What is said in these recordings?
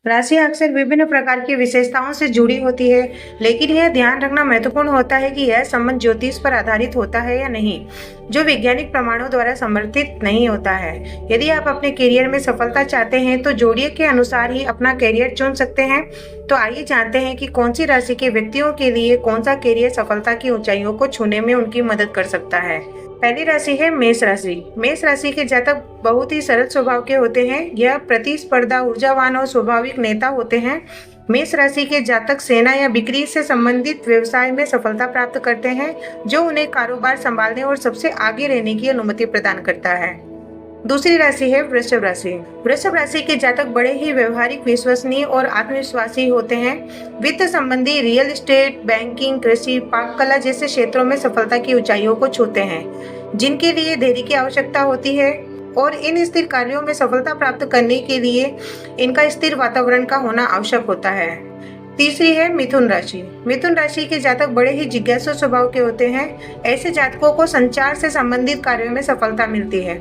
राशि अक्सर विभिन्न प्रकार की विशेषताओं से जुड़ी होती है, लेकिन यह ध्यान रखना महत्वपूर्ण होता है कि यह संबंध ज्योतिष पर आधारित होता है या नहीं, जो वैज्ञानिक प्रमाणों द्वारा समर्थित नहीं होता है। यदि आप अपने करियर में सफलता चाहते हैं तो जोड़िए के अनुसार ही अपना करियर चुन सकते हैं। तो आइए जानते हैं कि कौन सी राशि के व्यक्तियों के लिए कौन सा करियर सफलता की ऊंचाइयों को छूने में उनकी मदद कर सकता है। पहली राशि है मेष राशि। मेष राशि के जातक बहुत ही सरल स्वभाव के होते हैं। यह प्रतिस्पर्धा, ऊर्जावान और स्वाभाविक नेता होते हैं। मेष राशि के जातक सेना या बिक्री से संबंधित व्यवसाय में सफलता प्राप्त करते हैं, जो उन्हें कारोबार संभालने और सबसे आगे रहने की अनुमति प्रदान करता है। दूसरी राशि है वृषभ राशि। वृषभ राशि के जातक बड़े ही व्यवहारिक, विश्वसनीय और आत्मविश्वासी होते हैं। वित्त संबंधी, रियल एस्टेट, बैंकिंग, कृषि, पाक कला जैसे क्षेत्रों में सफलता की ऊंचाइयों को छूते हैं, जिनके लिए धैर्य की आवश्यकता होती है। और इन स्थिर कार्यों में सफलता प्राप्त करने के लिए इनका स्थिर वातावरण का होना आवश्यक होता है। तीसरी है मिथुन राशि। मिथुन राशि के जातक बड़े ही जिज्ञासु स्वभाव के होते हैं। ऐसे जातकों को संचार से संबंधित कार्यों में सफलता मिलती है।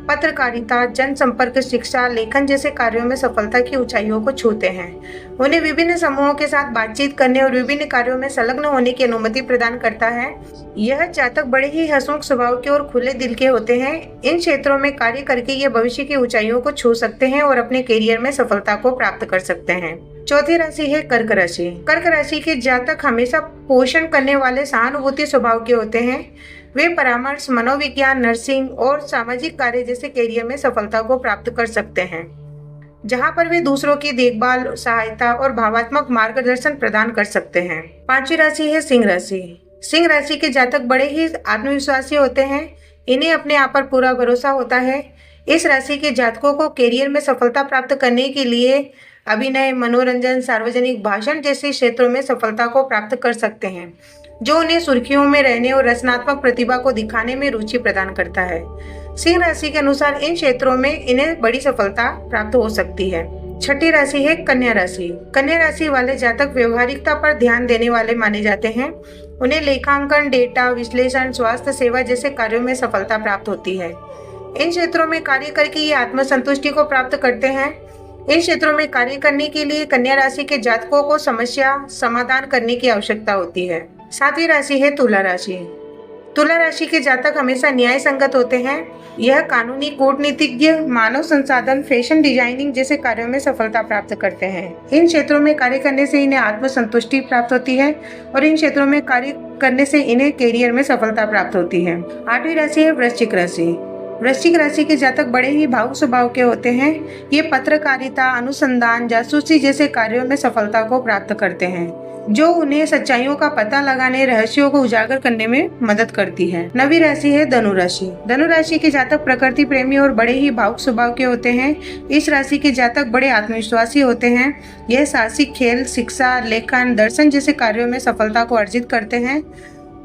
पत्रकारिता, जनसंपर्क, शिक्षा, लेखन जैसे कार्यों में सफलता की ऊंचाइयों को छूते हैं। उन्हें विभिन्न समूहों के साथ बातचीत करने और विभिन्न कार्यों में संलग्न होने की अनुमति प्रदान करता है। यह जातक बड़े ही हंसमुख स्वभाव के और खुले दिल के होते हैं। इन क्षेत्रों में कार्य करके ये भविष्य की ऊंचाइयों को छू सकते हैं और अपने करियर में सफलता को प्राप्त कर सकते हैं। चौथी राशि है कर्क राशि। कर्क राशि के जातक हमेशा पोषण करने वाले, सहानुभूति स्वभाव के होते हैं। वे परामर्श, मनोविज्ञान, नर्सिंग और सामाजिक कार्य जैसे करियर में सफलता को प्राप्त कर सकते हैं, जहां पर वे दूसरों की देखभाल, सहायता और भावात्मक मार्गदर्शन प्रदान कर सकते हैं। पांचवी राशि है सिंह राशि। सिंह राशि के जातक बड़े ही आत्मविश्वासी होते हैं। इन्हें अपने आप पर पूरा भरोसा होता है। इस राशि के जातकों को करियर में सफलता प्राप्त करने के लिए अभिनय, मनोरंजन, सार्वजनिक भाषण जैसे क्षेत्रों में सफलता को प्राप्त कर सकते हैं, जो उन्हें सुर्खियों में रहने और रचनात्मक प्रतिभा को दिखाने में रुचि प्रदान करता है। सिंह राशि के अनुसार इन क्षेत्रों में इन्हें बड़ी सफलता प्राप्त हो सकती है। छठी राशि है कन्या राशि। कन्या राशि वाले जातक व्यवहारिकता पर ध्यान देने वाले माने जाते हैं। उन्हें लेखांकन, डेटा विश्लेषण, स्वास्थ्य सेवा जैसे कार्यों में सफलता प्राप्त होती है। इन क्षेत्रों में कार्य करके ये आत्मसंतुष्टि को प्राप्त करते हैं। इन क्षेत्रों में कार्य करने के लिए कन्या राशि के जातकों को समस्या समाधान करने की आवश्यकता होती है। सातवीं राशि है तुला राशि। तुला राशि के जातक हमेशा न्याय संगत होते हैं। यह कानूनी, कूटनीतिज्ञ, मानव संसाधन, फैशन डिजाइनिंग जैसे कार्यों में सफलता प्राप्त करते हैं। इन क्षेत्रों में कार्य करने से इन्हें आत्मसंतुष्टि प्राप्त होती है और इन क्षेत्रों में कार्य करने से इन्हें करियर में सफलता प्राप्त होती है। आठवीं राशि है वृश्चिक राशि। वृश्चिक राशि के जातक बड़े ही भावुक स्वभाव के होते हैं। ये पत्रकारिता, अनुसंधान, जासूसी जैसे कार्यों में सफलता को प्राप्त करते हैं, जो उन्हें सच्चाइयों का पता लगाने, रहस्यों को उजागर करने में मदद करती है। नवीं राशि है धनु राशि। धनु राशि के जातक प्रकृति प्रेमी और बड़े ही भावुक स्वभाव के होते हैं। इस राशि के जातक बड़े आत्मविश्वासी होते हैं। यह साहसिक खेल, शिक्षा, लेखन, दर्शन जैसे कार्यों में सफलता को अर्जित करते हैं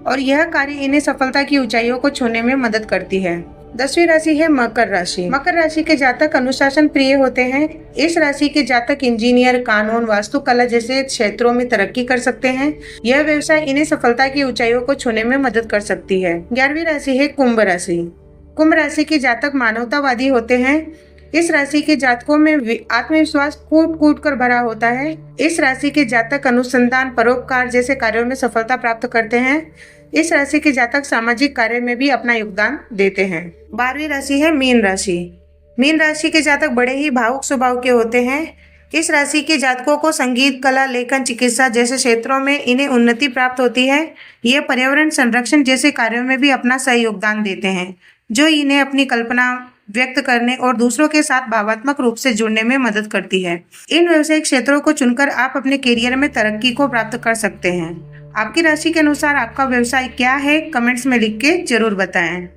और यह कार्य इन्हें सफलता की ऊंचाइयों को छूने में मदद करती है। 10वीं राशि है मकर राशि। मकर राशि के जातक अनुशासन प्रिय होते हैं। इस राशि के जातक इंजीनियर, कानून, वास्तुकला जैसे क्षेत्रों में तरक्की कर सकते हैं। यह व्यवसाय इन्हें सफलता की ऊंचाइयों को छूने में मदद कर सकती है। 11वीं राशि है कुंभ राशि। कुंभ राशि के जातक मानवतावादी होते हैं। इस राशि के जातकों में आत्मविश्वास कूट कूट कर भरा होता है। इस राशि के जातक अनुसंधान, परोपकार जैसे कार्यों में सफलता प्राप्त करते हैं। इस राशि के जातक सामाजिक कार्य में भी अपना योगदान देते हैं। 12वीं राशि है मीन राशि। मीन राशि के जातक बड़े ही भावुक स्वभाव के होते हैं। इस राशि के जातकों को संगीत, कला, लेखन, चिकित्सा जैसे क्षेत्रों में इन्हें उन्नति प्राप्त होती है। ये पर्यावरण संरक्षण जैसे कार्यों में भी अपना सही योगदान देते हैं, जो इन्हें अपनी कल्पना व्यक्त करने और दूसरों के साथ भावात्मक रूप से जुड़ने में मदद करती है। इन व्यवसायिक क्षेत्रों को चुनकर आप अपने करियर में तरक्की को प्राप्त कर सकते हैं। आपकी राशि के अनुसार आपका व्यवसाय क्या है, कमेंट्स में लिख के जरूर बताएं।